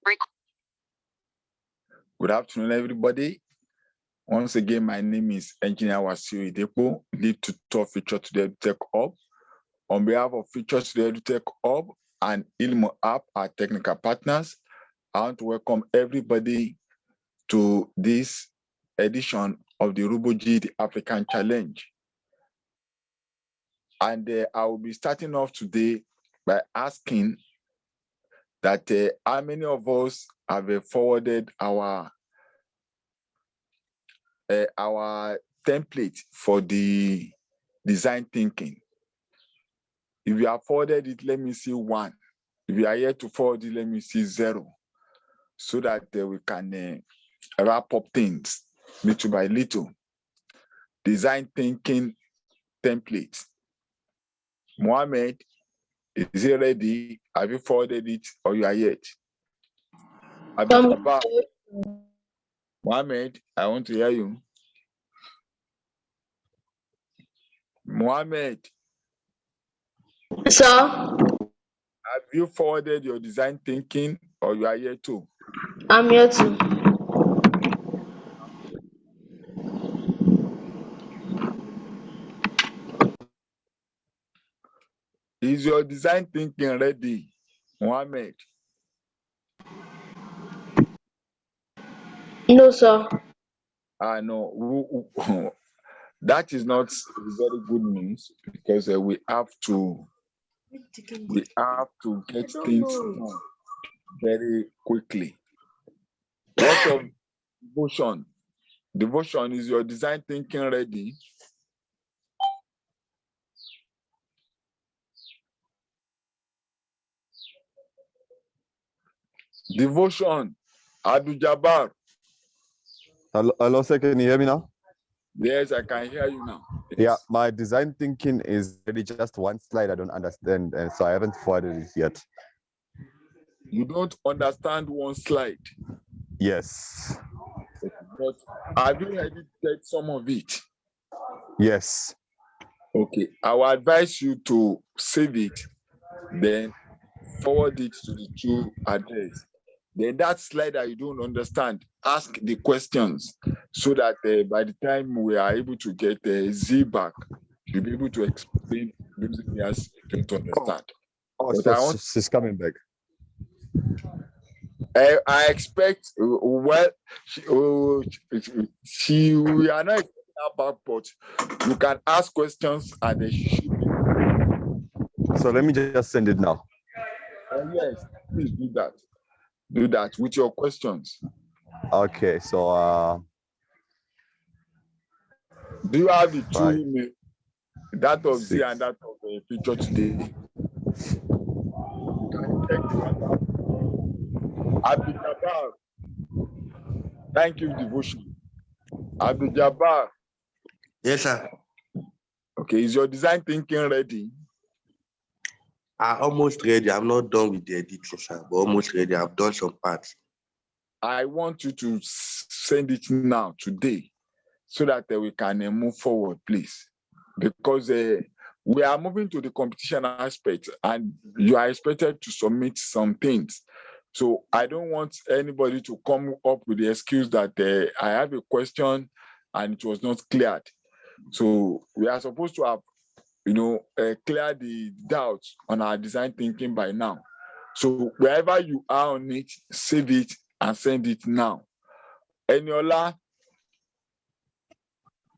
Good afternoon, everybody. Once again, my name is Engineer Wasiu Idepo, lead tutor Future to the EduTech Hub. On behalf of Future to the EduTech Hub and Ilmo App, our technical partners, I want to welcome everybody to this edition of the Robo the African Challenge. And I will be starting off today by asking that how many of us have forwarded our template for the design thinking. If you have forwarded it, let me see 1. If you are yet to forward it, let me see 0, so that we can wrap up things little by little. Design thinking template. Mohammed, is it ready? Have you forwarded it or you are yet? Mohammed, I want to hear you. Mohammed. Sir. Have you forwarded your design thinking or you are here too? I'm here too. Is your design thinking ready, Mohammed? No, sir. No. That is not very good news, because we have to get things done very quickly. What of devotion? Devotion, is your design thinking ready? Devotion, Abdul Jabbar. Hello, sir. Can you hear me now? Yes, I can hear you now. Yes. Yeah, my design thinking is really just one slide I don't understand, and so I haven't forwarded it yet. You don't understand one slide? Yes. But have you edited some of it? Yes. Okay, I will advise you to save it, then forward it to the 2 address. Then that slide that you don't understand, ask the questions, so that by the time we are able to get Z back, you'll be able to explain those areas you don't understand. Oh, she's coming back. I expect, we are not expecting her back, but you can ask questions and then she should be. So let me just send it now. Yes, please do that. Do that with your questions. Okay, so do you have the 2 email? That of Z and that of Future today. You can check the one. Abdul Jabbar. Thank you, devotion. Abdul Jabbar. Yes, sir. Okay, is your design thinking ready? I'm almost ready. I'm not done with the editing, sir, but almost ready. I've done some parts. I want you to send it now, today, so that we can move forward, please. Because we are moving to the competition aspect, and you are expected to submit some things. So I don't want anybody to come up with the excuse that I have a question and it was not cleared. So we are supposed to have, clear the doubts on our design thinking by now. So wherever you are on it, save it and send it now. Eniola.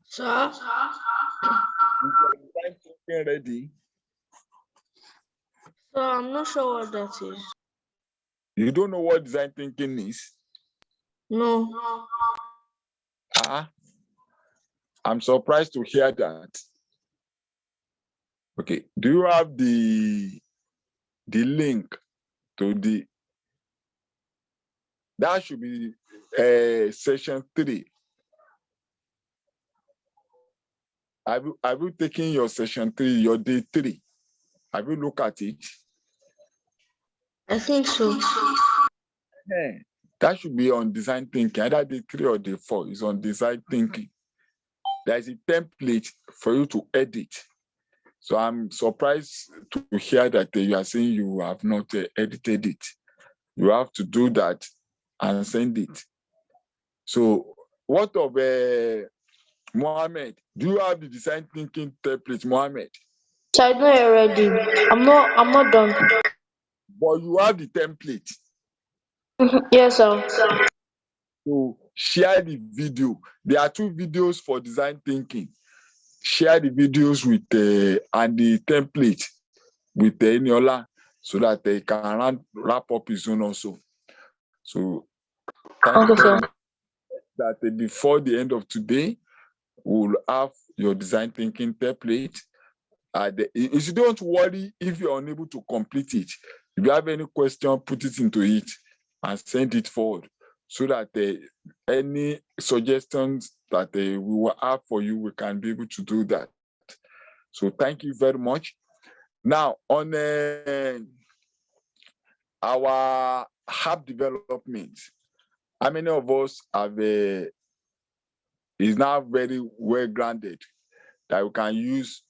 Sir. Is your design thinking ready? So I'm not sure what that is. You don't know what design thinking is? No. I'm surprised to hear that. Okay, do you have the link to the? That should be session 3. Have you taken your session 3, your day 3? Have you looked at it? I think so. Yeah. That should be on design thinking. Either day 3 or day 4 is on design thinking. There is a template for you to edit. So I'm surprised to hear that you are saying you have not edited it. You have to do that and send it. So what of Mohammed? Do you have the design thinking template, Mohammed? So I know you're ready. I'm not done. But you have the template. Yes, sir. So share the video. There are 2 videos for design thinking. Share the videos with and the template with Eniola so that they can wrap up his own also. So thank Okay, you very sir. much. That before the end of today, we'll have your design thinking template. You don't worry if you're unable to complete it. If you have any question, put it into it and send it forward so that any suggestions that we will have for you, we can be able to do that. So thank you very much. Now, on our app development, how many of us have is now very well grounded that we can use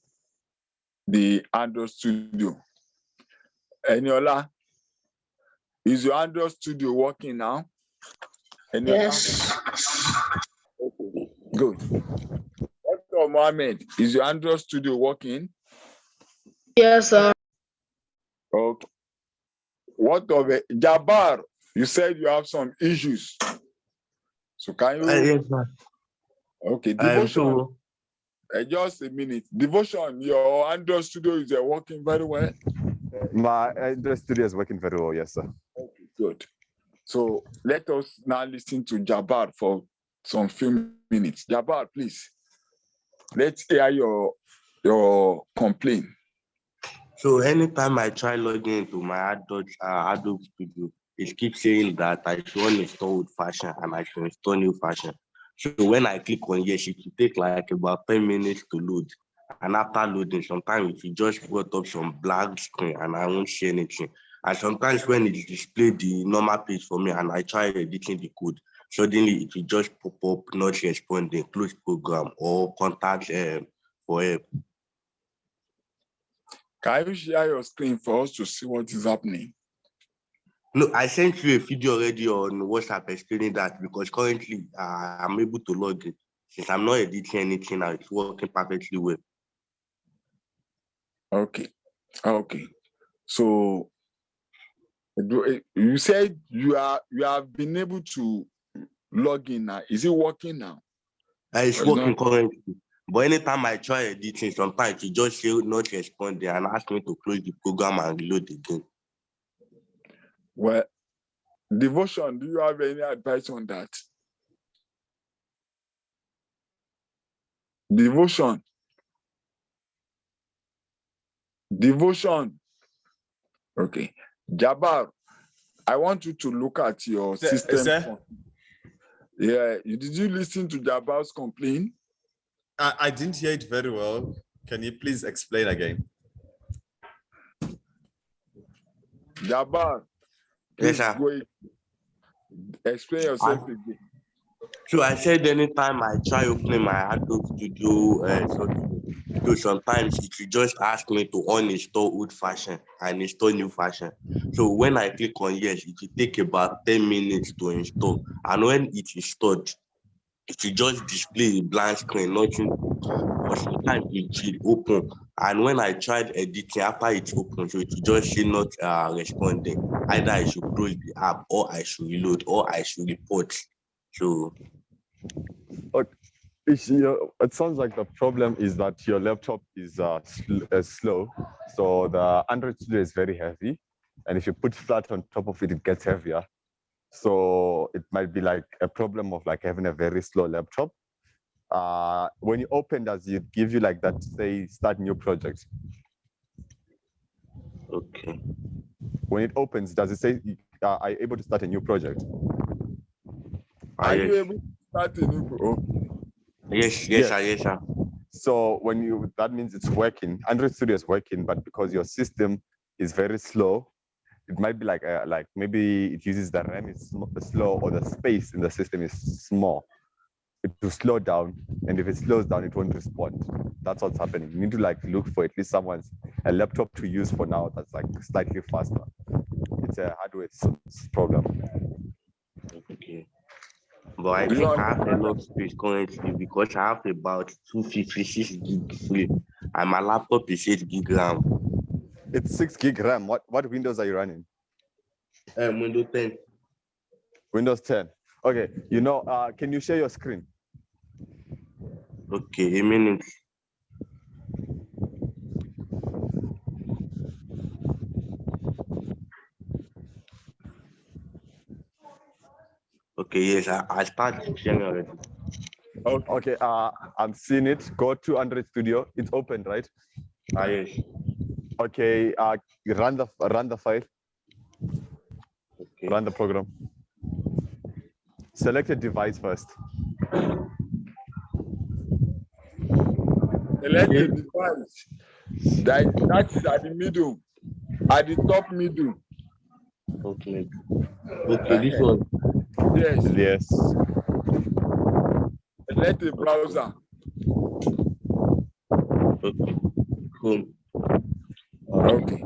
the Android Studio? Eniola, is your Android Studio working now? Eniola? Yes. Okay, good. Dr. Mohammed, is your Android Studio working? Yes, sir. Okay. What of it? Jabbar, you said you have some issues. So can you? Yes, sir. Okay, devotion. So Just a minute. Devotion, your Android Studio is working very well. My Android Studio is working very well, yes, sir. Okay, good. So let us now listen to Jabbar for some few minutes. Jabbar, please. Let's hear your complaint. So anytime I try logging into my Adobe Studio, it keeps saying that I should uninstall old fashion and I should install new fashion. So when I click on yes, it will take like about 10 minutes to load. And after loading, sometimes it will just brought up some black screen and I won't see anything. And sometimes when it displays the normal page for me and I try editing the code, suddenly it will just pop up, not responding, close program or contact for help. Can you share your screen for us to see what is happening? No, I sent you a video already on WhatsApp explaining that because currently I'm able to log in. Since I'm not editing anything now, it's working perfectly well. Okay. Okay. So you said you have been able to log in now. Is it working now? It's Or working not? currently. But anytime I try editing, sometimes it just say not responding and ask me to close the program and reload again. Well, Devotion, do you have any advice on that? Devotion. Okay. Jabbar, I want you to look at your system. Sir? Yeah. Did you listen to Jabbar's complaint? I didn't hear it very well. Can you please explain again? Jabbar, Yes, please sir. go explain yourself again. So I said anytime I try opening my Adobe Studio software, so sometimes it will just ask me to uninstall old fashion and install new fashion. So when I click on yes, it will take about 10 minutes to install. And when it is installed, it will just display a blank screen, nothing. But sometimes it will open. And when I tried editing, after it opens, so it will just say not responding. Either I should close the app or I should reload or I should report. So It sounds like the problem is that your laptop is slow. So the Android Studio is very heavy. And if you put flat on top of it, it gets heavier. So it might be like a problem of like having a very slow laptop. When you open, does it give you like that, say, start new project? okay. When it opens, does it say, are you able to start a new project? Are Yes. you able to start a new? Yes, sir. So that means it's working. Android Studio is working, but because your system is very slow, it might be like maybe it uses the RAM is slow or the space in the system is small. It will slow down, and if it slows down, it won't respond. That's what's happening. You need to like look for at least a laptop to use for now that's like slightly faster. it's a hardware problem. Okay. But I Do you think I have understand? enough space currently because I have about 256 gig free and my laptop is 8 gig RAM. It's 6 gig RAM. What Windows are you running? Windows 10. Windows 10. Okay. You know, can you share your screen? Okay, a minute. Okay, yes, I started sharing already. Okay. I'm seeing it. Go to Android Studio. It's open, right? Yes. Okay. Run the file. Okay. Run the program. Select a device first. Select the device. That's at the middle, at the top middle. Okay. Okay, this one. Yes. Yes. Select the browser. Okay. Cool. Okay.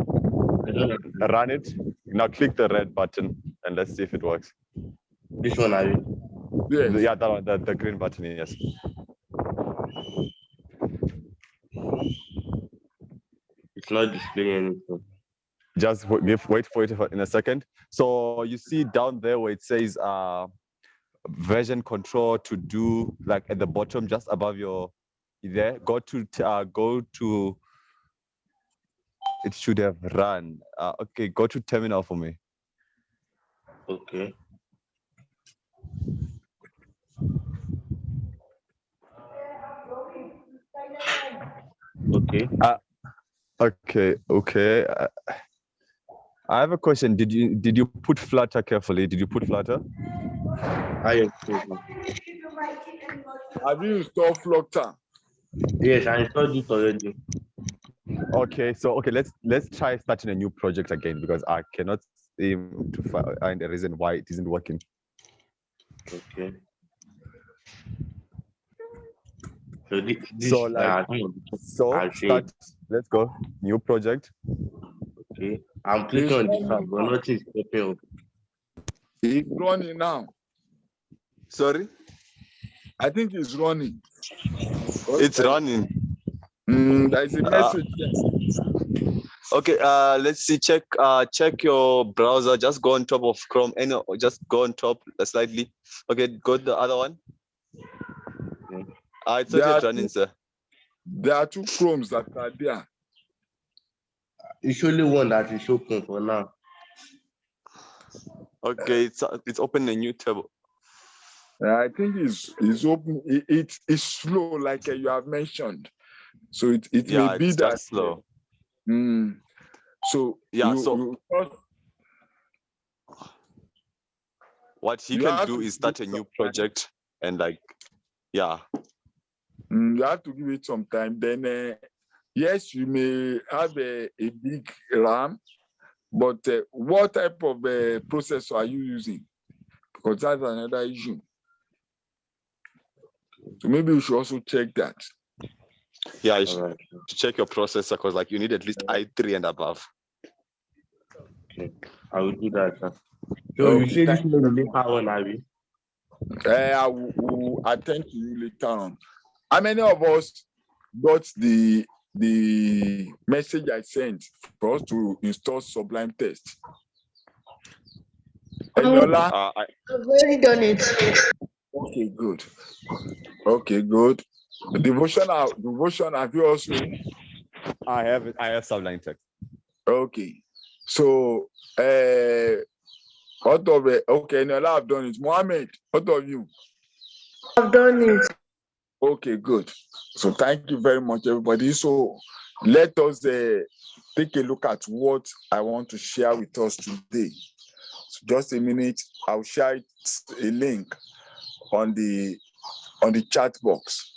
I don't know. Run it. Now click the red button and let's see if it works. This one, are you? Yes. Yeah, that one, the green button, yes. It's not displaying anything. Just wait for it in a second. So you see down there where it says version control to do, like at the bottom, just above your there. Go to. It should have run. Okay, go to terminal for me. Okay. Okay. Okay. I have a question. Did you put Flutter carefully? Did you put Flutter? Yes. Have you installed Flutter? Yes, I installed it already. Okay, so let's try starting a new project again because I cannot seem to find a reason why it isn't working. Okay. So this So like, I'll say, start. Let's go. New project. okay. I'm clicking on the tab, but nothing is popping up. It's running now. Sorry, I think it's running. it's running. There is a message there. Okay, let's see. Check your browser. Just go on top of Chrome. Just go on top slightly. Okay, go to the other one. Okay. It's not yet running, sir. There are two Chromes that are there. It's only one that is open for now. Okay, it's open a new tab. I think it's open. It's slow, like you have mentioned. So it may be it's that just slow. So Yeah. What he can do is start a new project and like, yeah. You have to give it some time. Then yes, you may have a big RAM, but what type of processor are you using? Because that's another issue. So maybe you should also check that. Yeah, you should check your processor because like you need at least i3 and above. Okay, I will do that. So you say this will be later on, Abby? I will attend to you later on. How many of us got the message I sent for us to install Sublime Text? Eniola? I've already done it. Okay, good. Okay, good. Devotion, have you also? I have Sublime Text. Okay. So, what of it? Okay, Eniola, I've done it. Mohammed, what of you? I've done it. Okay, good. So thank you very much, everybody. So let us take a look at what I want to share with us today. So just a minute, I'll share a link on the chat box.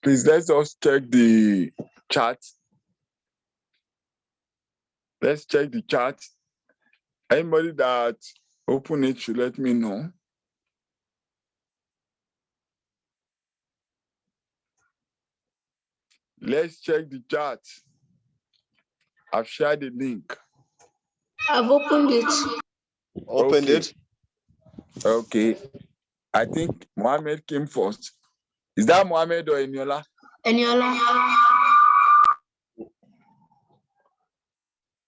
Please, let's just check the chat. Let's check the chat. Anybody that open it should let me know. Let's check the chat. I've shared the link. I've opened it. Opened Okay. it. Okay. I think Mohammed came first. Is that Mohammed or Eniola? Eniola.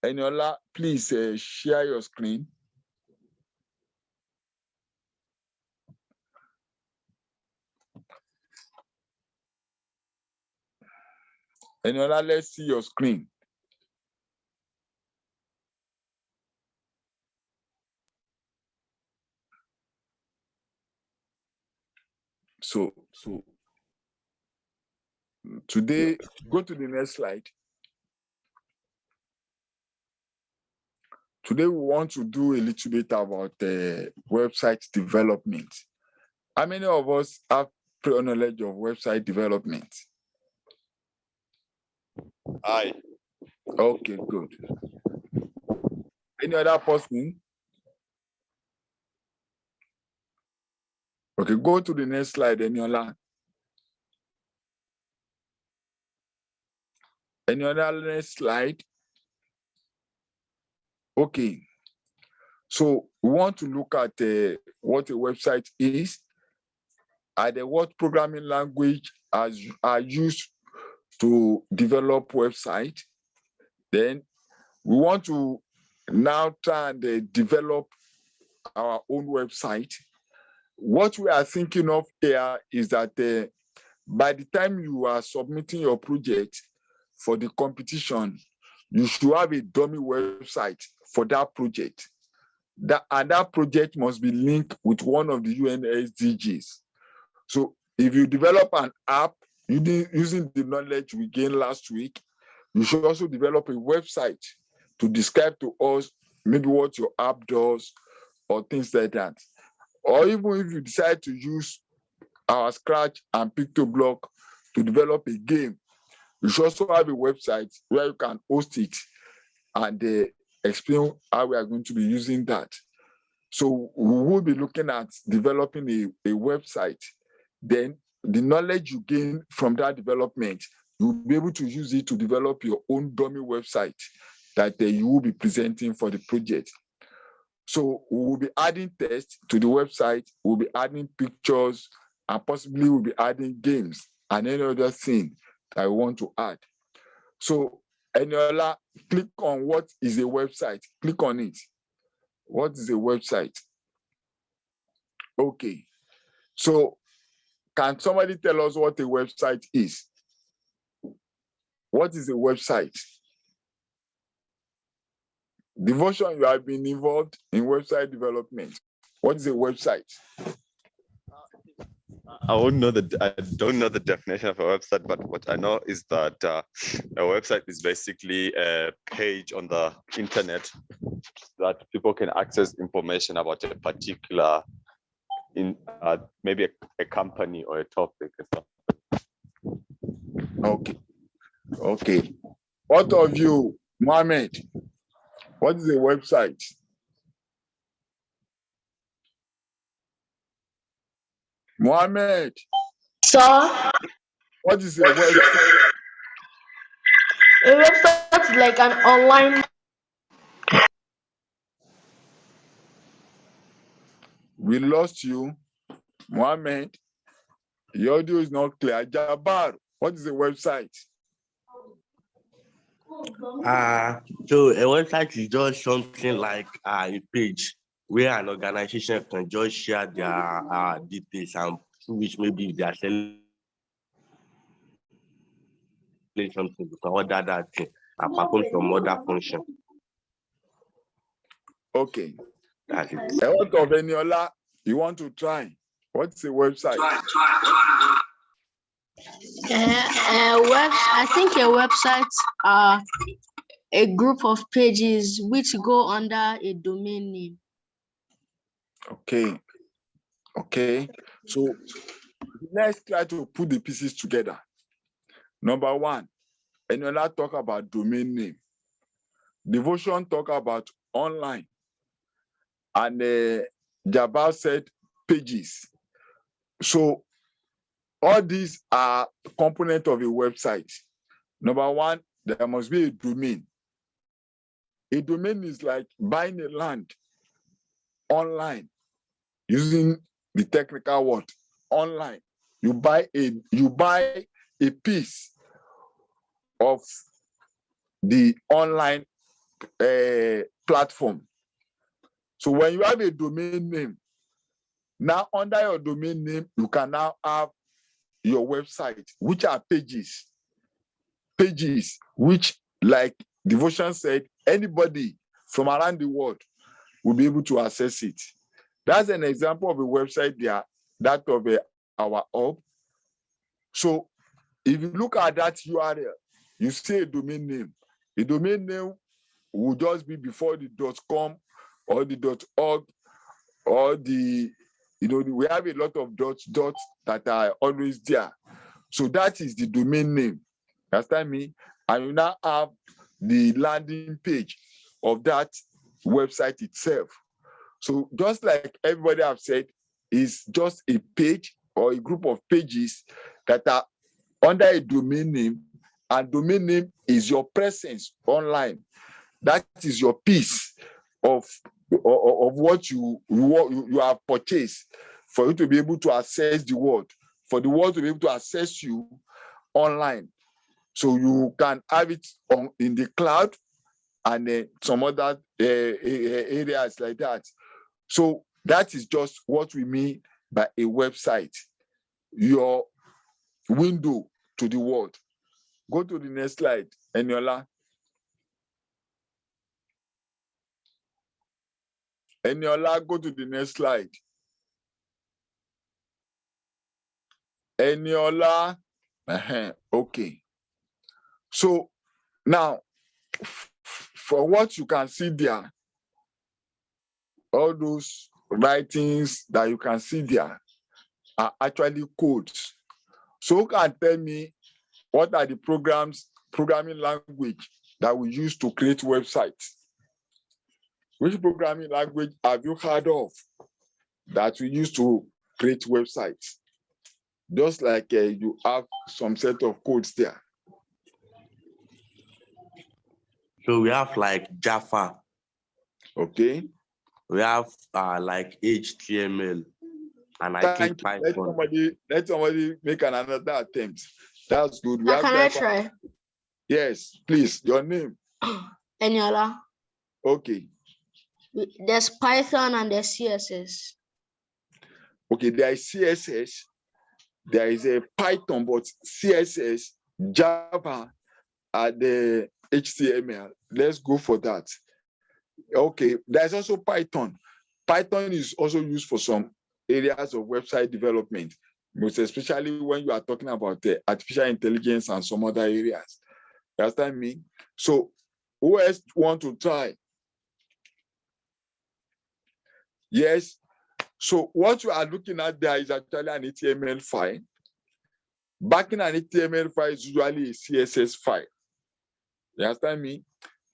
Eniola, please share your screen. Eniola, let's see your screen. So today, go to the next slide. Today, we want to do a little bit about website development. How many of us have prior knowledge of website development? Aye. Okay, good. Any other person? Okay, go to the next slide, Eniola. Any other next slide? Okay. So we want to look at what a website is and what programming language are used to develop website. Then we want to now try and develop our own website. What we are thinking of here is that by the time you are submitting your project for the competition, you should have a dummy website for that project. That project must be linked with one of the UN SDGs. So if you develop an app using the knowledge we gained last week, you should also develop a website to describe to us maybe what your app does or things like that. Or even if you decide to use our Scratch and PictoBlock to develop a game, you should also have a website where you can host it and explain how we are going to be using that. So we will be looking at developing a website. Then the knowledge you gain from that development, you'll be able to use it to develop your own dummy website that you will be presenting for the project. So we will be adding text to the website, we'll be adding pictures, and possibly we'll be adding games and any other thing that I want to add. So Eniola, click on what is a website. Click on it. What is a website? Okay. So can somebody tell us what a website is? What is a website? Devotion, you have been involved in website development. What is a website? I don't know the definition of a website, but what I know is that a website is basically a page on the internet that people can access information about a particular, maybe a company or a topic and stuff. Okay. What of you, Mohammed? What is a website? Mohammed, Sir, what is a website? a website is like an online. We lost you, Mohammed. Your audio is not clear. Jabbar, what is a website? So a website is just something like a page where an organization can just share their details and through which maybe they are selling something, you can order that thing and perform some other function. Okay. That's it. And what of Eniola? You want to try? What's a website? I think a website are a group of pages which go under a domain name. Okay. So Let's try to put the pieces together. Number one, Eniola talk about domain name. Devotion talk about online. And Jabal said pages. So all these are components of a website. Number one, there must be a domain. A domain is like buying a land online, using the technical word online. You buy a piece of the online platform. So when you have a domain name, now under your domain name, you can now have your website, which are pages. Pages, which, like Devotion said, anybody from around the world will be able to access it. That's an example of a website there, that of our hub. So if you look at that URL, you see a domain name. The domain name will just be before the .com or the .org or the, we have a lot of dots that are always there. So that is the domain name. Understand me? And you now have the landing page of that website itself. So just like everybody have said, is just a page or a group of pages that are under a domain name, and domain name is your presence online. That is your piece of what you have purchased for you to be able to access the world, for the world to be able to access you online. So you can have it in the cloud and some other areas like that. So that is just what we mean by a website, your window to the world. Go to the next slide, Eniola. Eniola, go to the next slide. Eniola, okay. So now, for what you can see there, all those writings that you can see there are actually codes. So who can tell me what are the programming language that we use to create websites? Which programming language have you heard of that we use to create websites? Just like you have some set of codes there. So we have like Java. Okay. We have like HTML, and I think Python. Let somebody make another attempt. That's good. Now, can I try? Yes, please. Your name? Eniola. Okay. There's Python and there's CSS. Okay, there is CSS. There is a Python, but CSS, Java, and the HTML. Let's go for that. Okay, there's also Python. Python is also used for some areas of website development, most especially when you are talking about artificial intelligence and some other areas. You understand me? So who else want to try? Yes. So what you are looking at there is actually an HTML file. Backing an HTML file is usually a CSS file. You understand me?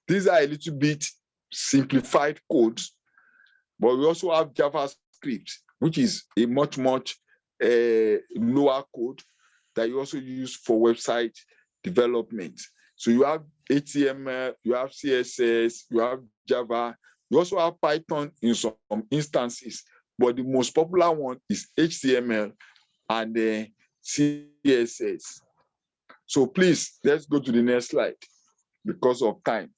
These are a little bit simplified codes, but we also have JavaScript, which is a much lower code that you also use for website development. So you have HTML, you have CSS, you have Java, you also have Python in some instances, but the most popular one is HTML and CSS. So please, let's go to the next slide because of time.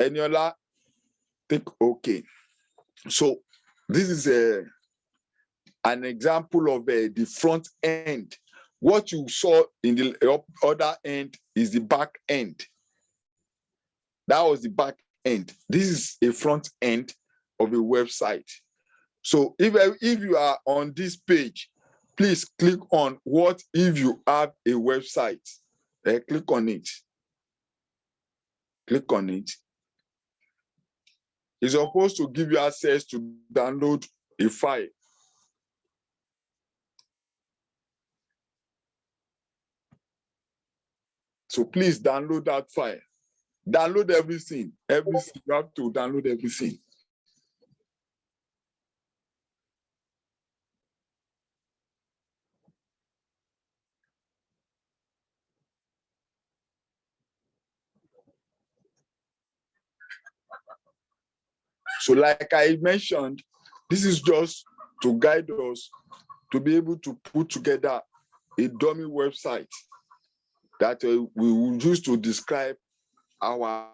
Eniola, take okay. So this is an example of the front end. What you saw in the other end is the back end. That was the back end. This is a front end of a website. So if you are on this page, please click on what if you have a website. Click on it. Click on it. It's supposed to give you access to download a file. So please download that file. Download everything. Everything. You have to download everything. So like I mentioned, this is just to guide us to be able to put together a dummy website that we will use to describe our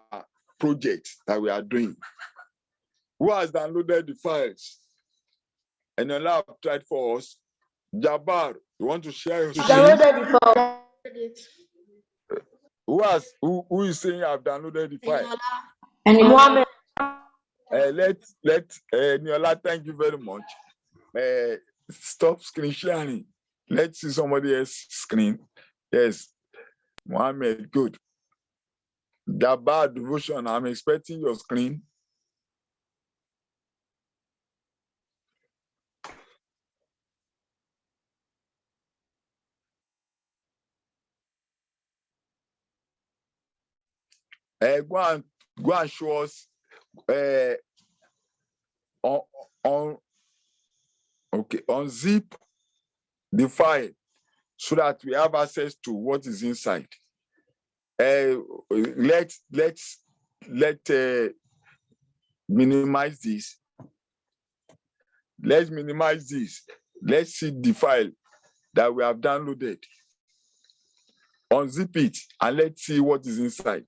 project that we are doing. Who has downloaded the files? And your lab tried for us. Jabbar, you want to share your screen? Downloaded before. Who is saying I've downloaded the file? And Mohammed. Let Niola, thank you very much. Stop screen sharing. Let's see somebody else's screen. Yes, Mohammed, good. Jabbar devotion, I'm expecting your screen. Go and show us unzip the file so that we have access to what is inside. Let's minimize this. Let's minimize this. Let's see the file that we have downloaded. Unzip it and let's see what is inside.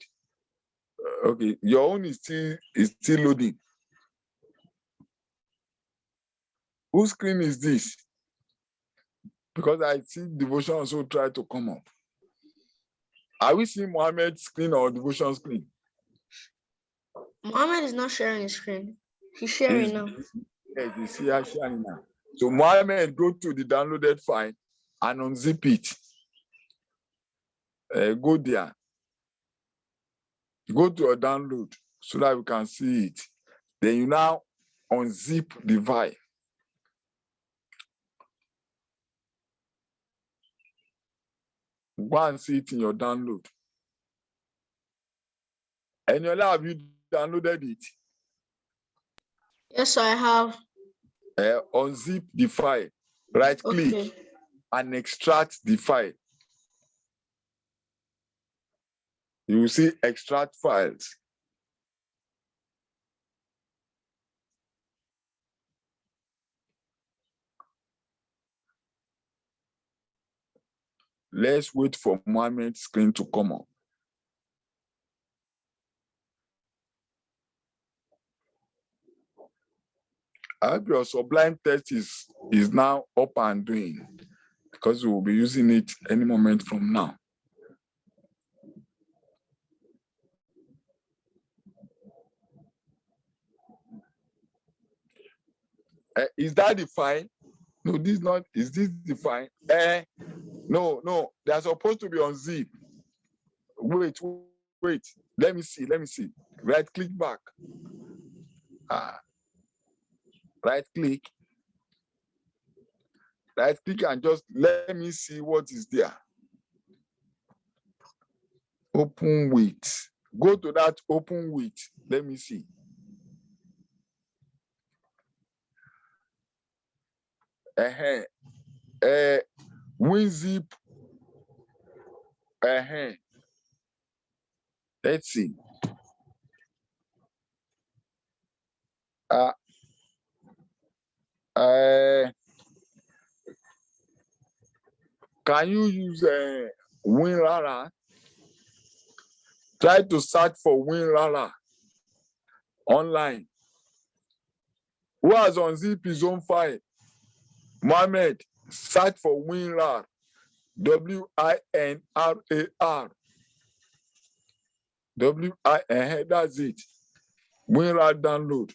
Okay, your own is still loading. Whose screen is this? Because I see devotion also try to come up. Are we seeing Mohammed's screen or devotion screen? Mohammed is not sharing his screen. He's sharing now. Yes, you see her sharing now. So Mohammed, go to the downloaded file and unzip it. Go there. Go to your download so that we can see it. Then you now unzip the file. Go and see it in your download. And you'll have you downloaded it? Yes, I have. Unzip the file. Right click and extract the file. You will see extract files. Let's wait for Mohammed's screen to come up. I hope your Sublime test is now up and doing because we will be using it any moment from now. Is that the file? No, this is not. Is this the file? No, they are supposed to be on zip. Wait. Let me see. Right click back. Right click and just let me see what is there. Open with. Go to that open with. Let me see. WinZip. Let's see. Can you use WinRara? Try to search for WinRara online. Who has unzipped his own file? Mohammed, search for WinRAR. WINRAR. That's it. WinRAR download.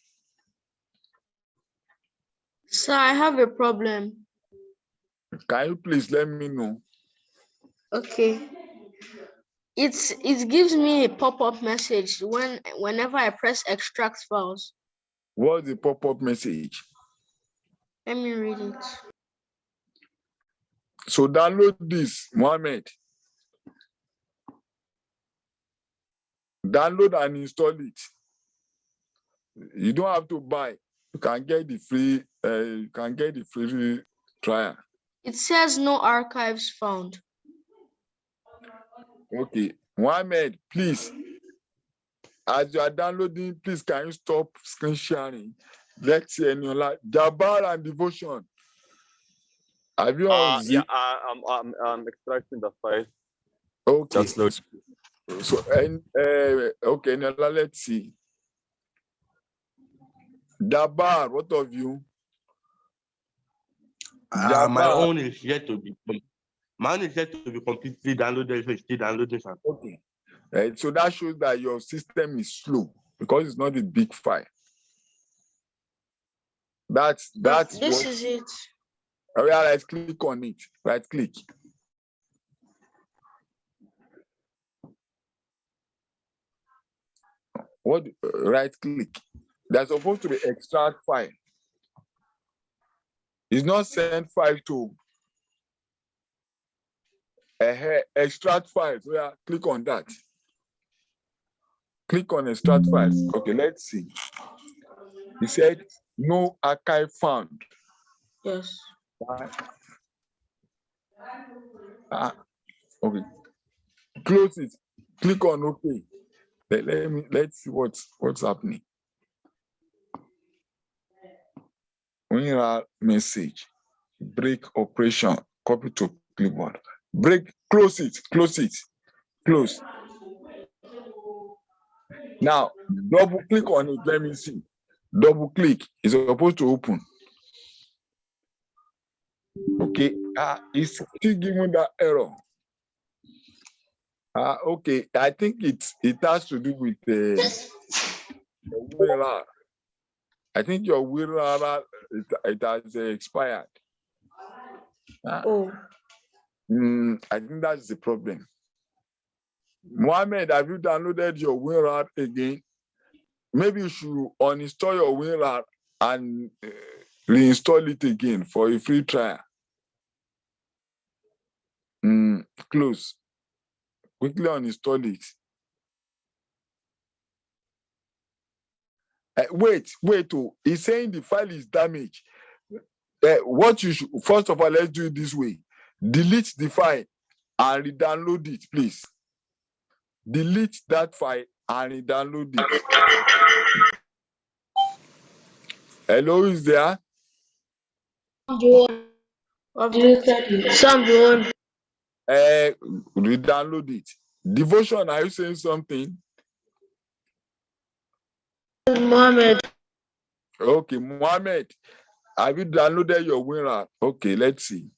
So I have a problem. Can you please let me know? Okay. It gives me a pop-up message whenever I press extract files. What's the pop-up message? Let me read it. So download this, Mohammed. Download and install it. You don't have to buy. You can get the free. You can get the free trial. It says no archives found. Okay, Mohammed, please. As you are downloading, please can you stop screen sharing? Let's see any online. Jabbar and devotion. Have you all Yeah, I'm extracting the file. Okay. Just load. So and okay, now let's see. Jabbar, what of you? My own is yet to be. Mine is yet to be completely downloaded. So it's still downloading. Sir. Okay. So that shows that your system is slow because it's not a big file. That's This what, is it. oh, yeah, let's click on it. Right click. What right click? There's supposed to be extract file. It's not send file to extract files. So yeah, click on that. Click on extract files. Okay, let's see. He said no archive found. Yes. Okay. Close it. Click on OK. Let's see what's happening. WinRAR message. Break operation. Copy to clipboard. Break. Close it. Close it. Close. Now double click on it. Let me see. Double click. It's supposed to open. Okay. It's still giving that error. Okay. I think it has to do with the WinRAR. I think your WinRAR it has expired. I think that's the problem. Mohammed, have you downloaded your WinRAR again? Maybe you should uninstall your WinRAR and reinstall it again for a free trial. Close. Quickly uninstall it. Wait. Oh, he's saying the file is damaged. What you should, first of all, let's do it this way. Delete the file and re-download it, please. Delete that file and re-download it. Hello, is there? Re-download it. Devotion, are you saying something? Mohammed. Okay, Mohammed, have you downloaded your WinRAR? Okay, let's see.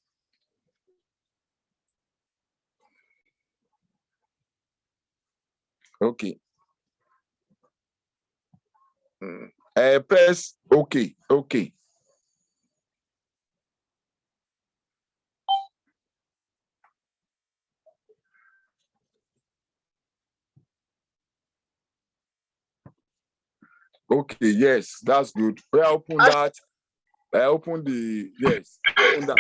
Okay. Press OK. Okay. Okay, yes, that's good. I open that. I open the yes. Open that.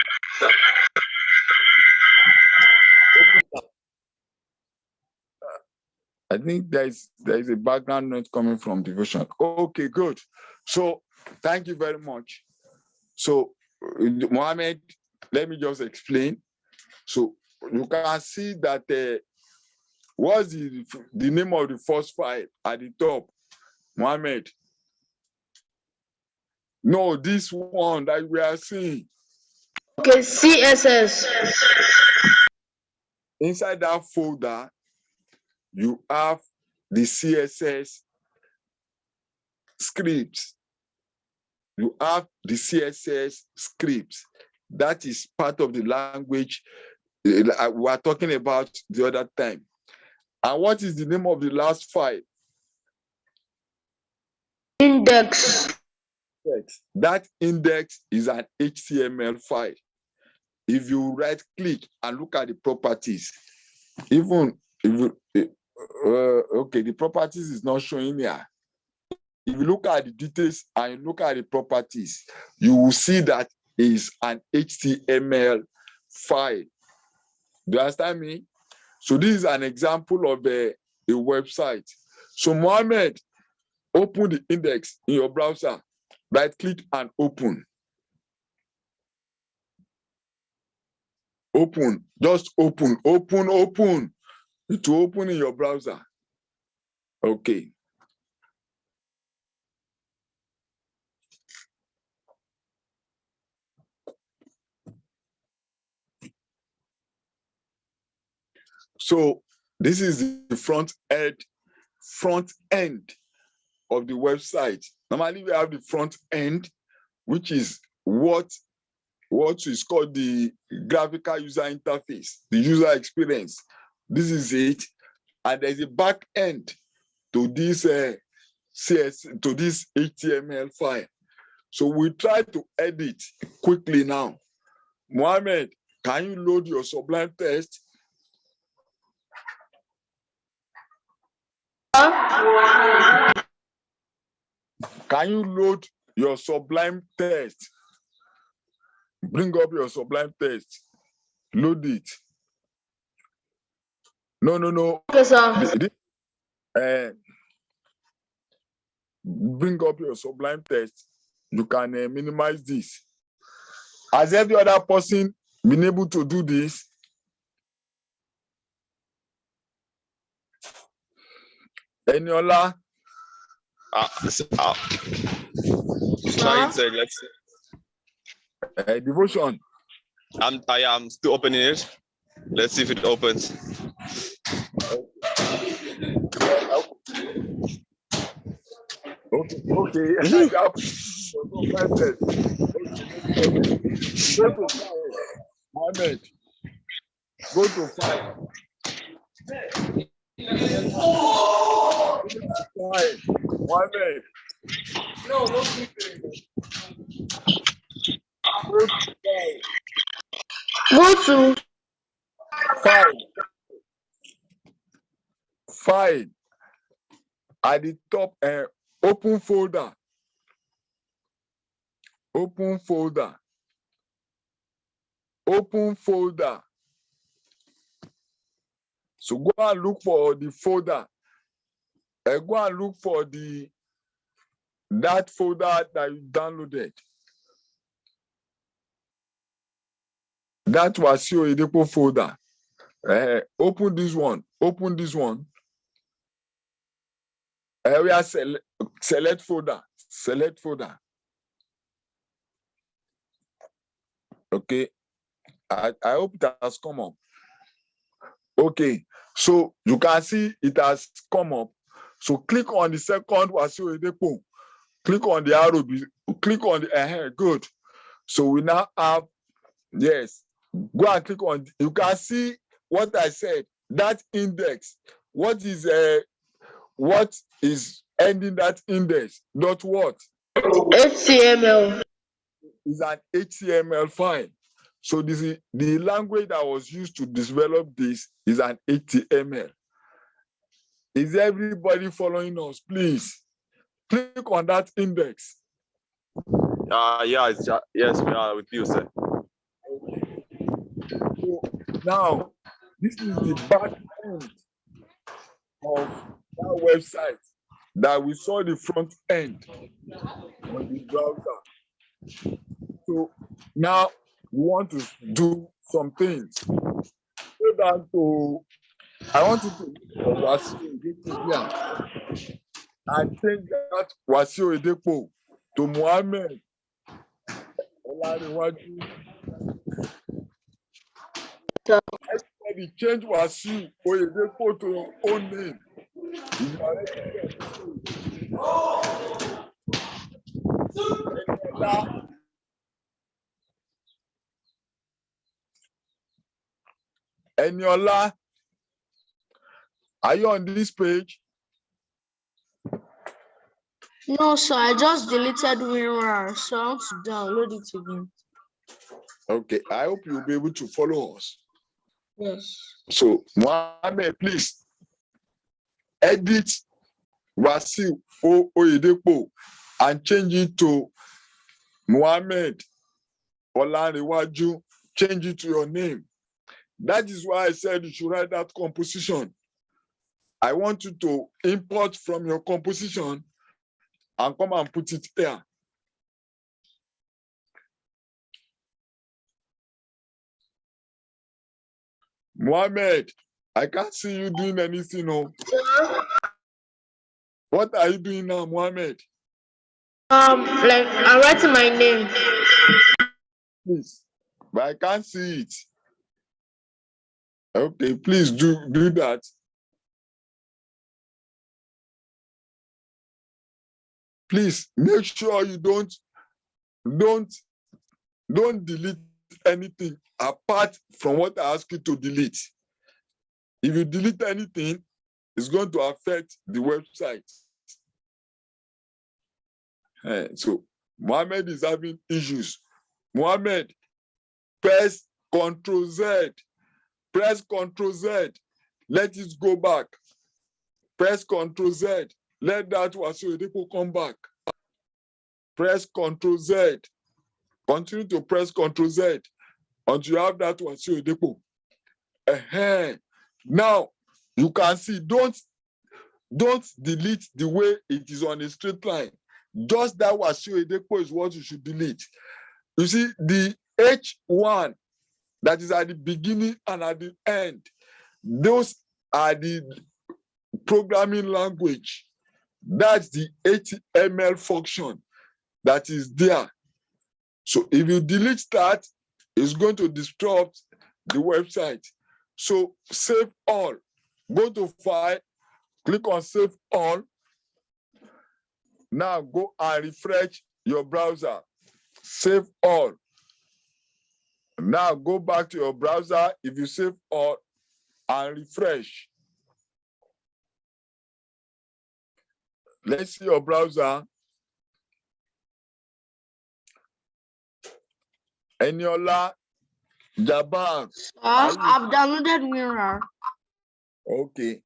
I think there is a background noise coming from devotion. Okay, good. So thank you very much. So Mohammed, let me just explain. So you can see that what's the name of the first file at the top, Mohammed? No, this one that we are seeing. Okay, CSS. Inside that folder, you have the CSS scripts. You have the CSS scripts. That is part of the language we were talking about the other time. And what is the name of the last file? Index. That index is an HTML file. If you right click and look at the properties, even if you, okay, the properties is not showing here. If you look at the details and you look at the properties, you will see that is an HTML file. Do you understand me? So this is an example of a website. So Mohammed, open the index in your browser, right click and open. Open, just open. It will open in your browser. Okay. So this is the front end of the website. Normally we have the front end, which is what is called the graphical user interface, the user experience. This is it. And there's a back end to this to this HTML file. So we try to edit quickly now. Mohammed, can you load your Sublime text? Can you load your Sublime text? Bring up your Sublime text. Load it. No. Okay, sir. Bring up your Sublime text. You can minimize this. Has every other person been able to do this? Eniola? Trying to, let's see. Devotion. I am still opening it. Let's see if it opens. Okay. Mohammed, go to file. Mohammed. No. Go to file. At the top, open folder. Open folder. So go and look for the folder. Go and look for that folder that you downloaded. That was your Idepo folder. Open this one. Area select folder. Okay. I hope it has come up. Okay. So you can see it has come up. So click on the second Wasio Idepo. Click on the arrow. Click on the good. So we now have, yes. Go and click on. You can see what I said. That index. What is ending that index? Dot what? HTML. Is an HTML file. So this is the language that was used to develop this is an HTML. Is everybody following us? Please click on that index. Yes, we are with you, sir. So now, this is the back end of that website that we saw the front end on the browser. So now we want to do some things. Go down to, I want you to Wasio Idepo and change that Wasio Idepo to Mohammed. Everybody change Wasio Idepo to your own name. Eniola, are you on this page? No, sir. I just deleted WinRAR, so I want to download it again. Okay, I hope you'll be able to follow us. Yes. So, Mohammed, please edit Wasio Oyedepo and change it to Mohammed Olanrewaju, change it to your name. That is why I said you should write that composition. I want you to import from your composition and come and put it here. Mohammed, I can't see you doing anything. No. What are you doing now, Mohammed? Like I'm writing my name. Please, but I can't see it. Okay, please do that. Please make sure you don't delete anything apart from what I ask you to delete. If you delete anything, it's going to affect the website. So Mohammed is having issues. Mohammed, press Ctrl Z. Press Ctrl Z. Let it go back. Press Ctrl Z. Let that Wasiodepo come back. Press Ctrl Z. Continue to press Ctrl Z until you have that Wasiodepo. Now you can see, don't delete the way it is on a straight line. Just that Wasiodepo is what you should delete. You see, the H1 that is at the beginning and at the end, those are the programming language. That's the HTML function that is there. So if you delete that, it's going to disrupt the website. So save all. Go to File, click on Save All. Now go and refresh your browser. Save all. Now go back to your browser if you save all and refresh. Let's see your browser. Eniola Jabbar. I've downloaded Mirror. Okay.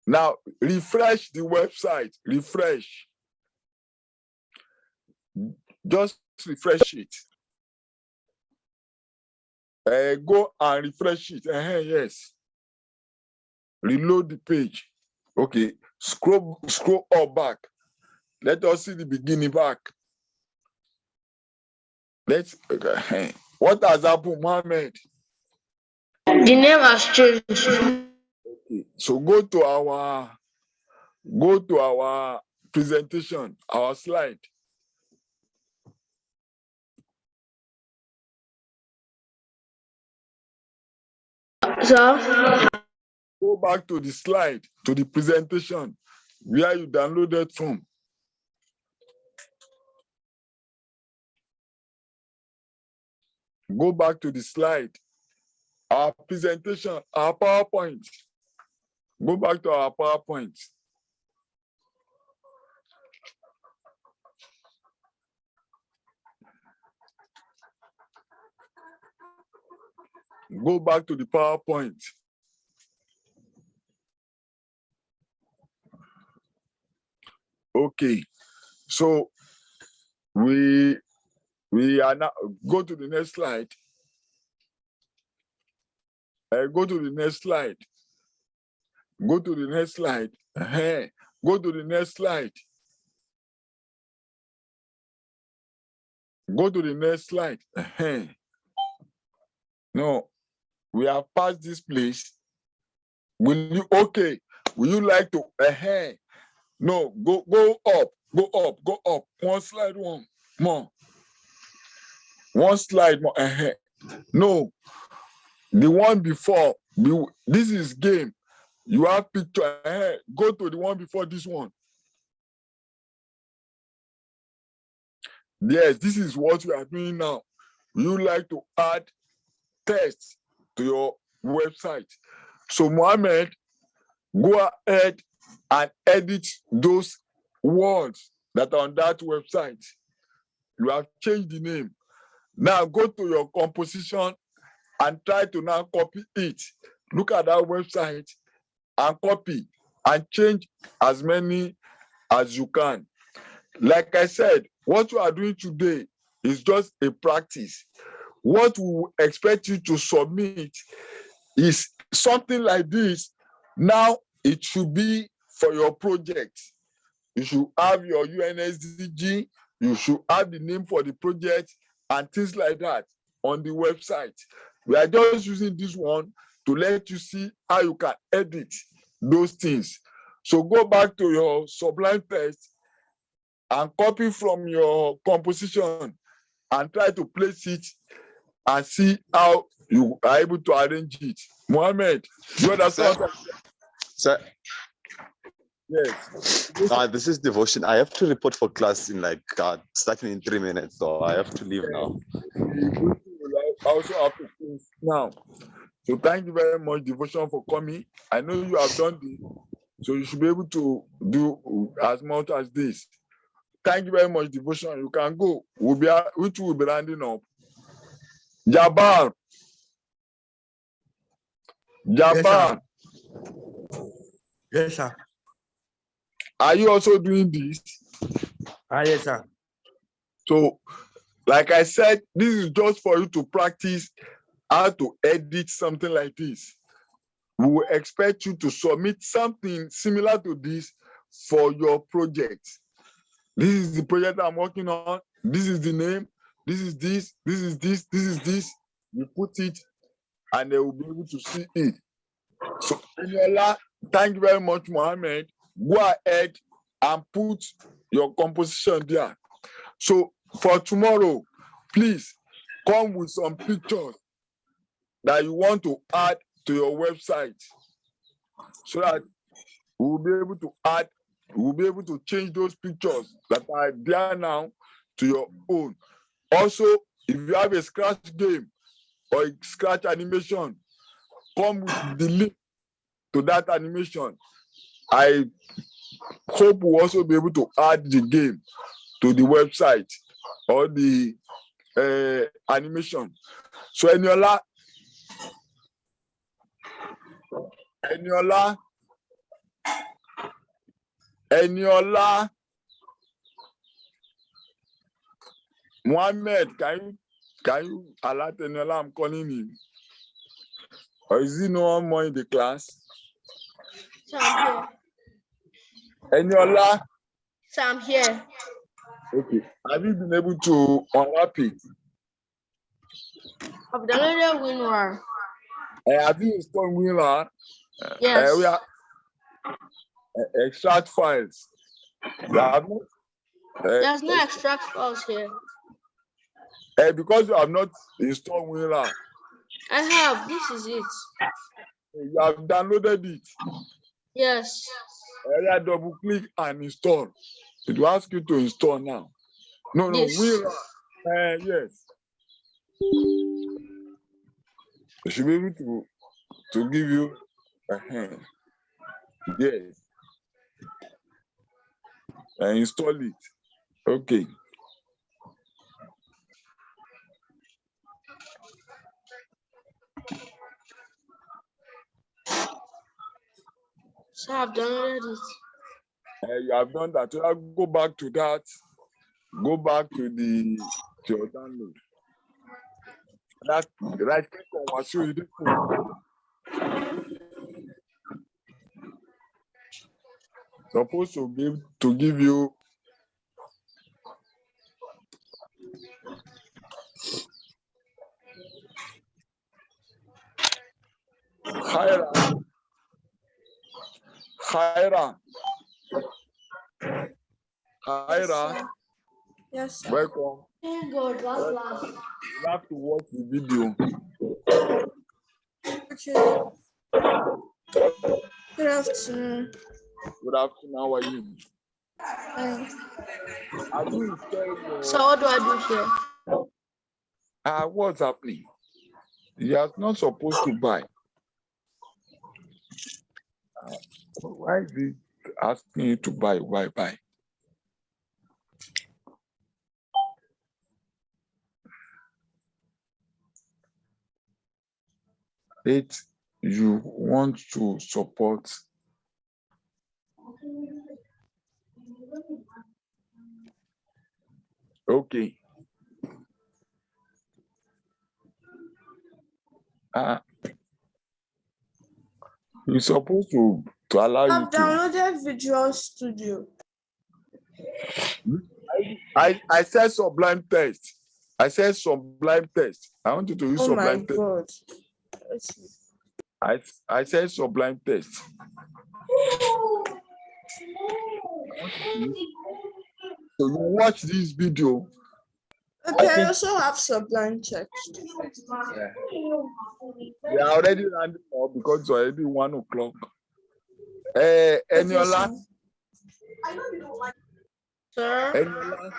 Now refresh the website. Refresh. Just refresh it. Go and refresh it. Yes. Reload the page. Okay. Scroll up back. Let us see the beginning back. What has happened, Mohammed? The name has changed. Okay. So go to our presentation, our slide. So Go back to the slide, to the presentation where you downloaded from. Go back to the slide, our presentation, our PowerPoint. Go back to our PowerPoint. Go back to the PowerPoint. Okay, so we are now, go to the next slide. Go to the next slide. Go to the next slide. Go to the next slide. Go to the next slide. No, we have passed this place. Will you, okay, will you like to, no, go up. One slide more. One slide more. No, the one before, this is game. You have picture. Go to the one before this one. Yes, this is what we are doing now. You like to add text to your website. So Mohammed, go ahead and edit those words that are on that website. You have changed the name. Now go to your composition and try to now copy it. Look at that website and copy and change as many as you can. Like I said, what you are doing today It's just a practice. What we expect you to submit is something like this. Now it should be for your project. You should have your UNSDG, you should have the name for the project and things like that on the website. We are just using this one to let you see how you can edit those things. So go back to your Sublime text and copy from your composition and try to place it and see how you are able to arrange it. Mohammed, you understand? Sir, Yes. this is devotion. I have to report for class in like starting in 3 minutes, so I have to leave now. We also have to finish now. So thank you very much, devotion, for coming. I know you have done this, so you should be able to do as much as this. Thank you very much, devotion. You can go. Which will be rounding up. Jabbar. Jabbar. Yes, sir. Are you also doing this? Yes, sir. So, like I said, this is just for you to practice how to edit something like this. We will expect you to submit something similar to this for your project. This is the project I'm working on. This is the name. This is this. This is this. This is this. You put it, and they will be able to see it. So, Eniola, thank you very much, Mohammed. Go ahead and put your composition there. So, for tomorrow, please come with some pictures that you want to add to your website so that we'll be able to add, we'll be able to change those pictures that are there now to your own. Also, if you have a scratch game or a scratch animation, come with the link to that animation. I hope we'll also be able to add the game to the website or the animation. So Eniola, Mohammed, can you alert Eniola? I'm calling him. Or is he no one more in the class? So I'm here. Eniola, So I'm here. okay. Have you been able to unwrap it? I've downloaded WinRAR. Have you installed WinRAR? Yes. We are extract files. You have not, There's no extract files here. because you have not installed WinRAR. I have. This is it. You have downloaded it. Yes. Double click and install. It will ask you to install now. No, This. WinRAR. Yes. It should be able to give you a hand. Yes. Install it. Okay. So I've downloaded it. You have done that. So I'll go back to that. Go back to your download. That right click on what you do. Supposed to give you Khaira. Yes, sir. Welcome. Thank God, last last. You have to watch the video. Okay. Good afternoon. Good afternoon. How are you? Fine. Have you installed So what do I do here? what's happening? You are not supposed to buy. Why is it asking you to buy? Why buy? You want to support. Okay. Ah, you're supposed to allow you I've to. downloaded Visual Studio. I said Sublime Text. I said Sublime Text. I want you to use Oh my Sublime Text. God. Let's see. I said Sublime Text. So you watch this video. Okay, I think- also have Sublime Text. We are already landing up because it's already 1 o'clock. Eniola, Sir? Eniola,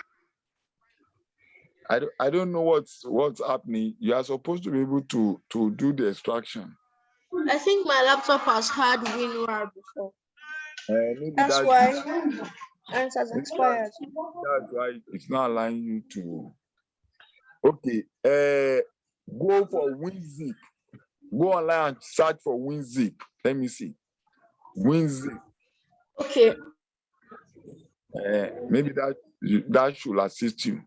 I don't know what's happening. You are supposed to be able to do the extraction. I think my laptop has had WinRAR before. Maybe That's why. And it has expired. That's why it's not allowing you to. Okay. Go for WinZip. Go online and search for WinZip. Let me see. WinZip. Okay. Maybe that should assist you.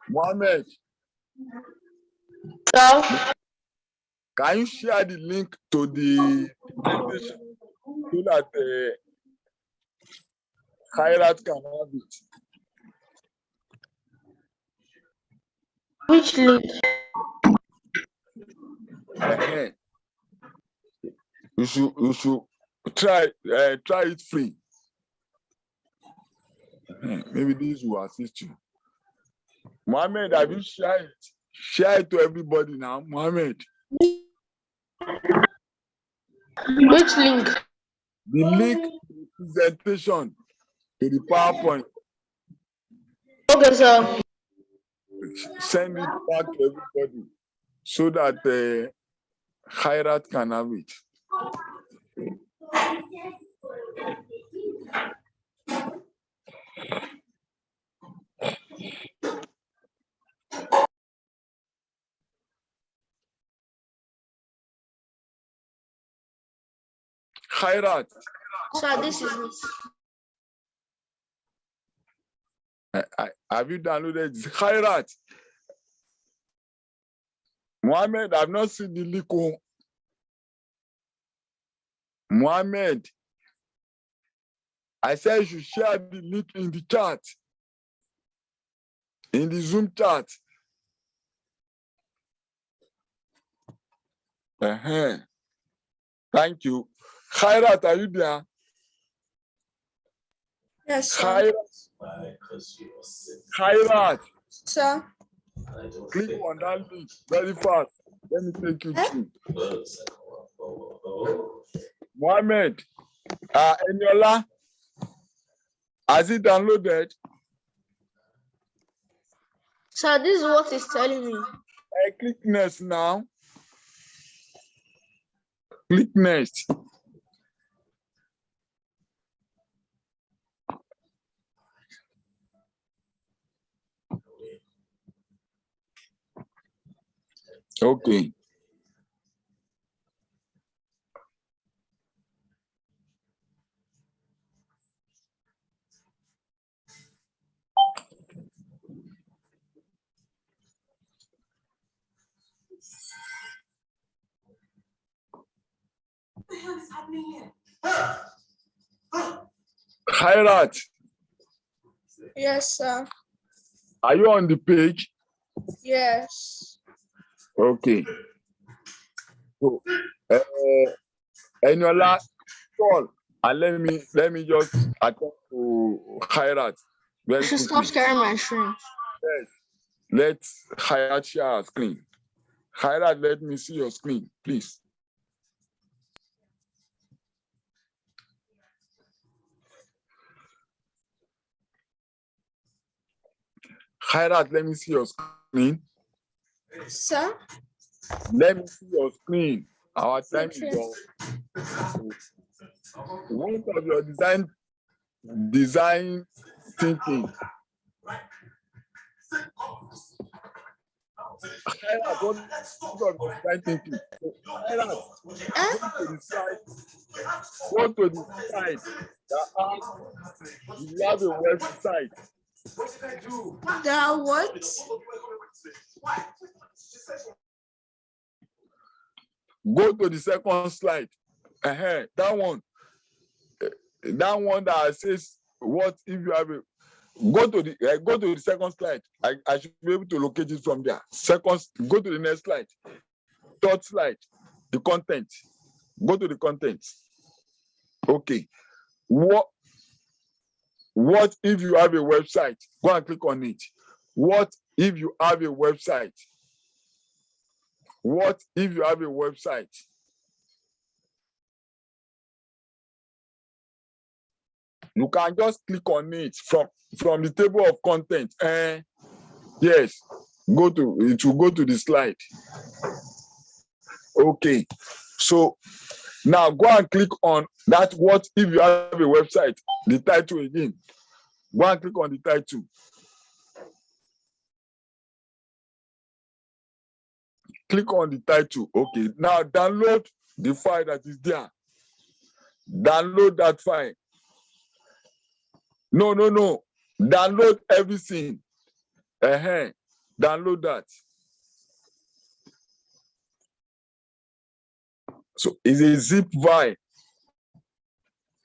Mohammed, So, can you share the link to the presentation so that Khairat can have it? which link? You should try it free. Maybe this will assist you. Mohammed, have you shared it? Share it to everybody now, Mohammed. Which link? The link to the presentation to the PowerPoint. Okay, so Send it back to everybody so that Khairat can have it. Khairat, this is it. have you downloaded this? Khairat. Mohammed, I've not seen the link. Mohammed, I said you should share the link in the chat, in the Zoom chat. Thank you. Khairat, are you there? Yes, sir. Khairat, Sir? click on that link very fast. Let me take you through. Mohammed, Eniola, has it downloaded? So this is what it's telling me. Click next now. Click next. Okay. Khairat, Yes, sir. are you on the page? Yes. Okay. So, Eniola, call and let me just attend to Khairat I very should stop quickly. sharing my screen. Yes. Let Khairat share her screen. Khairat, let me see your screen, please. Khairat, let me see your screen. Sir? Let me see your screen. Our time Okay. is up. What of your design thinking? Khairat, what of your design thinking? Khairat, go to the site that has, you have a website That what? Go to the second slide. That one. That one that says, what if you have a go to the second slide. I should be able to locate it from there. Go to the next slide. Third slide, the content. Go to the content. Okay. What if you have a website? Go and click on it. What if you have a website? What if you have a website? You can just click on it from the table of content. Yes, it will go to the slide. Okay, so now go and click on that. What if you have a website? The title again. Go and click on the title. Click on the title. Okay, now download the file that is there. Download that file. No. Download everything. Download that. So it's a zip file.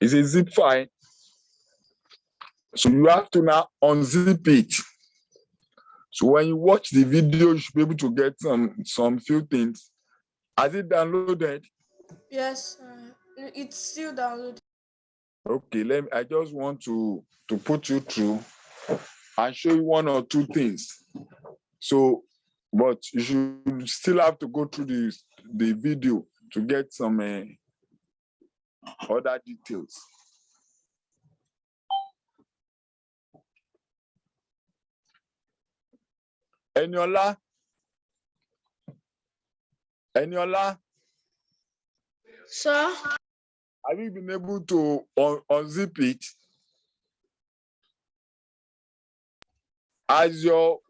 It's a zip file. So you have to now unzip it. So when you watch the video, you should be able to get some few things. Has it downloaded? Yes, it's still downloading. Okay, I just want to put you through and show you one or two things. So, but you should still have to go through the video to get some other details. Eniola, Sir? have you been able to unzip it? As your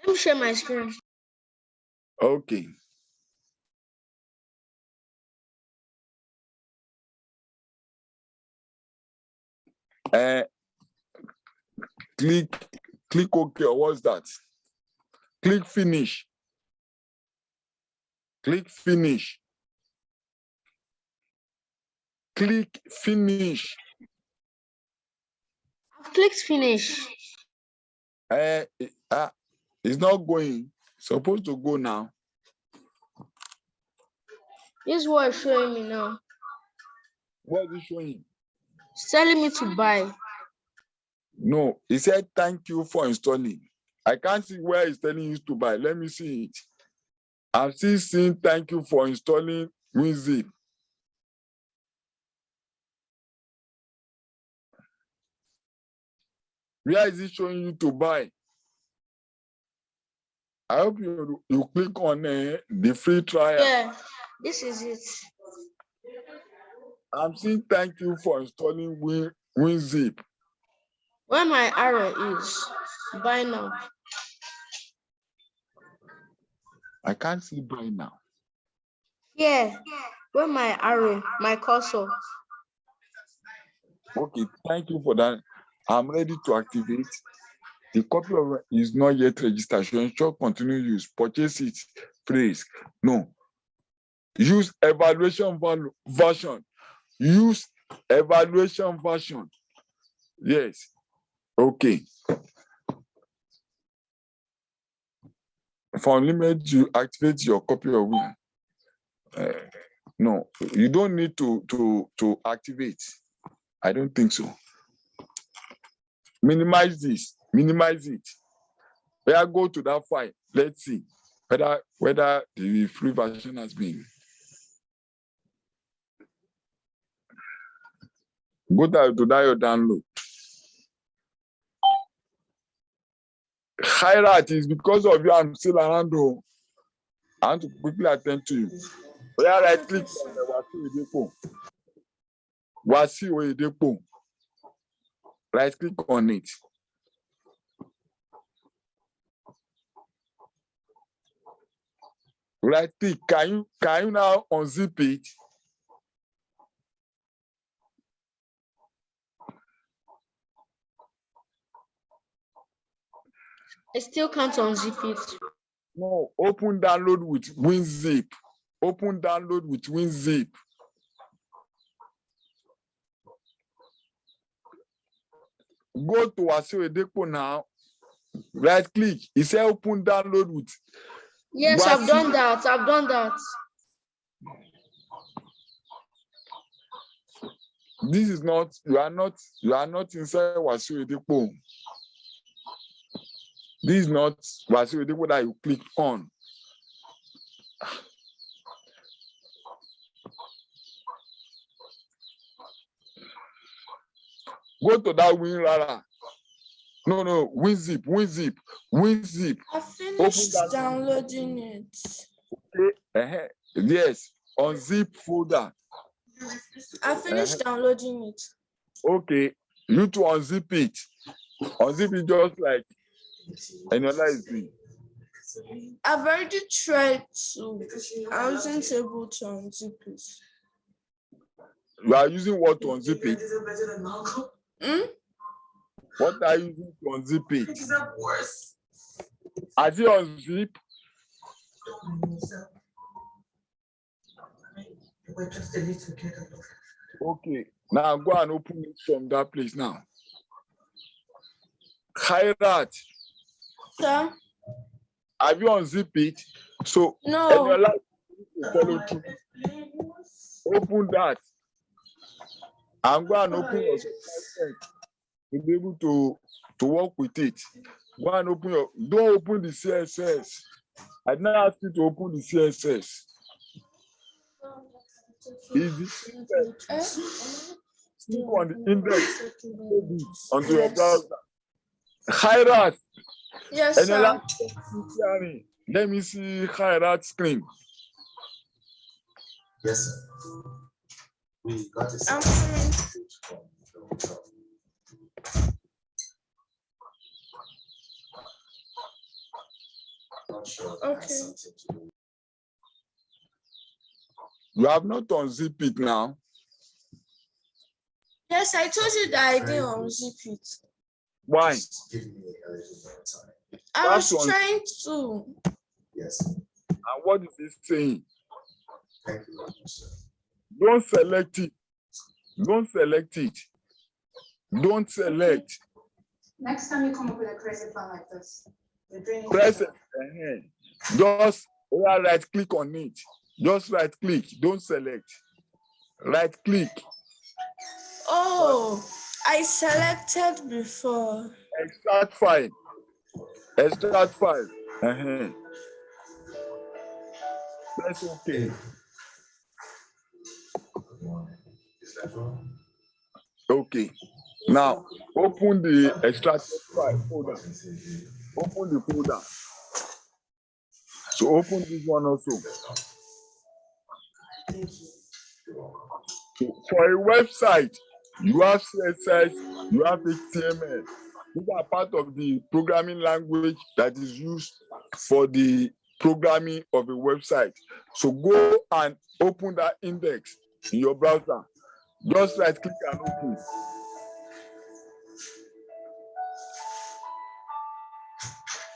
Let me share my screen. okay. Click OK, or what's that? Click finish. Click finish. Click finish. I've clicked finish. It's not going. It's supposed to go now. This is what it's showing me now. What is it showing? It's telling me to buy. No, it said thank you for installing. I can't see where it's telling you to buy. Let me see it. I'm still seeing thank you for installing WinZip. Where is it showing you to buy? I hope you click on the free trial. Yeah, this is it. I'm saying thank you for installing WinZip. Where my arrow is, buy now. I can't see buy now. Yeah, where my arrow, my cursor. Okay, thank you for that. I'm ready to activate. The copy of is not yet registered. So ensure continue use. Purchase it. Phrase. No. Use evaluation version. Use evaluation version. Yes. Okay. For unlimited, you activate your copy of Win. No, you don't need to activate. I don't think so. Minimize this. Minimize it. Where go to that file. Let's see whether the free version has been. Go to that your download. Hirat is because of you. I'm still around. Though. I want to quickly attend to you. Where I click on Wasi Oyedepo. Right click on it. Right click. Can you now unzip it? I still can't unzip it. No, open download with WinZip. Open download with WinZip. Go to Wasiu Oyedepo now. Right click. It says open download with. Yes, I've done that. I've done that. This is not, you are not inside Wasiu Oyedepo. This is not Wasiu Oyedepo that you click on. Go to that WinRara. No, WinZip. I finished downloading it. Okay. Yes, unzip folder. I finished downloading it. Okay, you to unzip it. Unzip it just like Eniola is doing. I've already tried to. I wasn't able to unzip it. You are using what to unzip it? What are you using to unzip it? Has it unzip? Okay, now go and open it from that place now. Khairat, Sir? have you unzip it? So No. Eniola to follow through. Open that. And go and open your subscribe to be able to work with it. Go and open your, don't open the CSS. I didn't ask you to open the CSS. Is the index. Click on the index onto your browser. Khairat. Yes, Eniola, sir. let me see Khairat screen. Yes, sir. We got it. I'm coming. Okay. You have not unzip it now. Yes, I told you that I didn't unzip it. Why? Give me a little more time. I was That's one. trying to. Yes. And what is it saying? Thank you very much, sir. Don't select it. Don't select it. Don't select. Next time you come up with a crazy plan like this, you're draining. Press it. Just right click on it. Just right click. Don't select. Right click. Oh, I selected before. Extract file. Extract file. Press OK. Is that wrong? Okay. Now open the extracted file folder. Open the folder. So open this one also. So for a website, you have CSS, you have HTML. These are part of the programming language that is used for the programming of a website. So go and open that index in your browser. Just right click and open.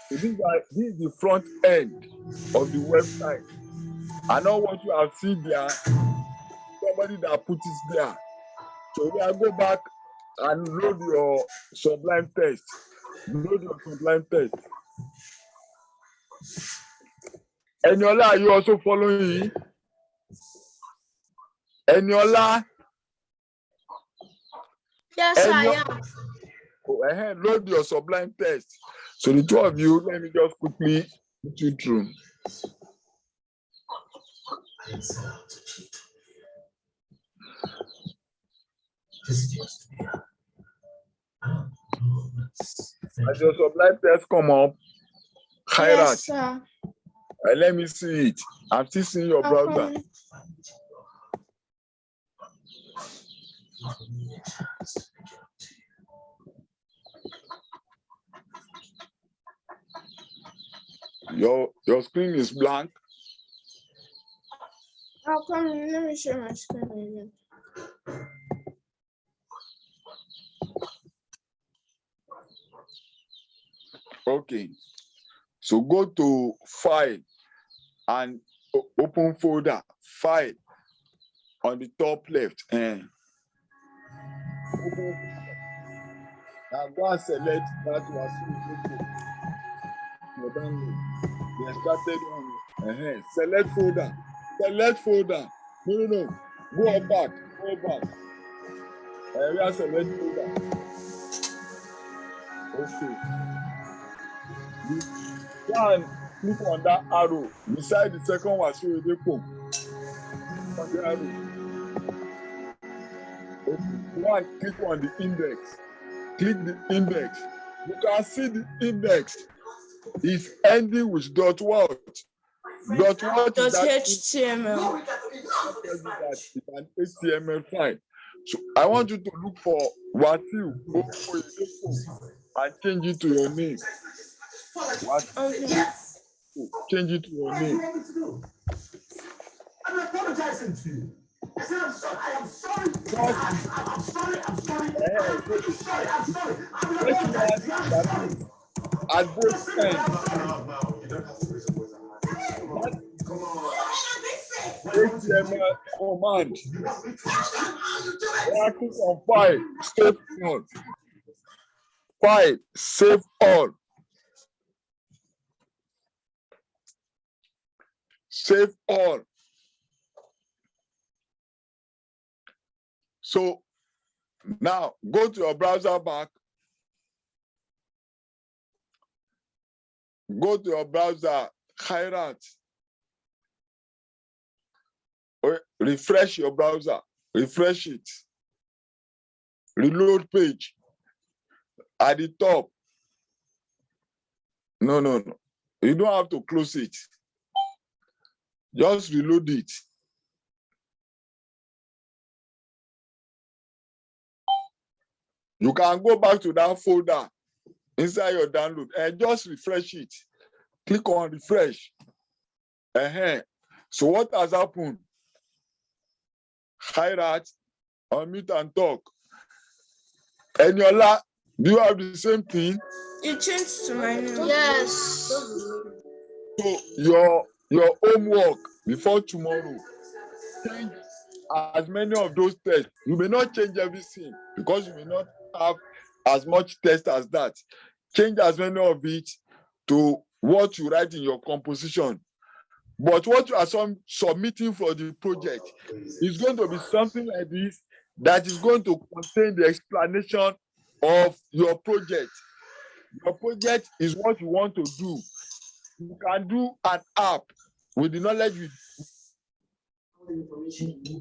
So this is the front end of the website. I know what you have seen there, somebody that put it there. So we are go back and load your Sublime text. Load your Sublime text. Eniola, are you also following? Eniola? Yes, I am. Go ahead, load your Sublime text. So the two of you, let me just quickly put you through. As your Sublime text come up, Khairat, Yes, sir. let me see it. I'm still seeing your browser. Your screen is blank. I'll come in. Let me share my screen again. Okay. So go to file and open folder, file on the top left. And now go and select that was your download. The extracted one. Select folder. Select folder. No. Go back. We are select folder. Okay. Go and click on that arrow beside the second one. So you on the arrow. Okay. Go and click on the index. Click the index. You can see the index is ending with dot what? Dot what is that? HTML. It's an HTML file. So I want you to look for Watiu and change it to your name. Okay. Change it to your name. I'm apologizing to you. I said I'm sorry. I'm sorry. I'm sorry. I'm sorry. At both ends. Come on. HTML command. Click on file, save all. File, save all. Save all. So now go to your browser back. Go to your browser, Hirat. Refresh your browser. Refresh it. Reload page. At the top. No. You don't have to close it. Just reload it. You can go back to that folder inside your download and just refresh it. Click on refresh. So what has happened? Hirat, unmute and talk. Eniola, do you have the same thing? You changed to my name. Yes. So your homework before tomorrow, change as many of those tests. You may not change everything because you may not have as much test as that. Change as many of it to what you write in your composition. But what you are submitting for the project is going to be something like this that is going to contain the explanation of your project. Your project is what you want to do. You can do an app with the knowledge you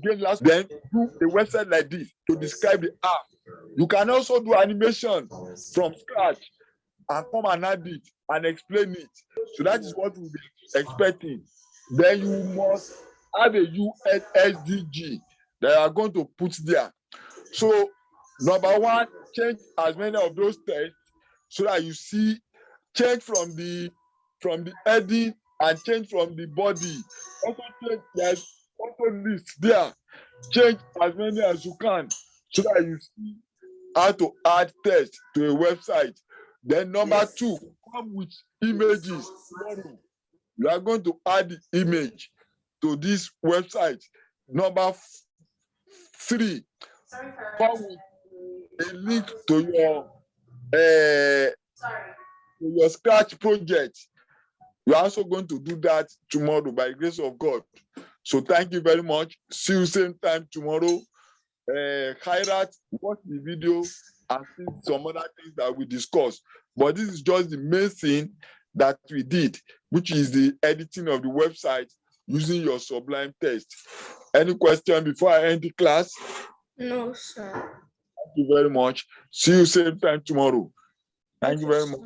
gain last, then do a website like this to describe the app. You can also do animation from scratch and come and add it and explain it. So that is what we'll be expecting. Then you must have a USDG that you are going to put there. So number one, change as many of those tests so that you see change from the heading and change from the body. Also change, there's also list there. Change as many as you can so that you see how to add text to a website. Then number two, come with images. You are going to add the image to this website. Number three, come with a link to your Scratch project. You are also going to do that tomorrow by the grace of God. So thank you very much. See you same time tomorrow. Hirat, watch the video and see some other things that we discussed. But this is just the main thing that we did, which is the editing of the website using your Sublime text. Any question before I end the class? No, sir. Thank you very much. See you same time tomorrow. Thank you very much.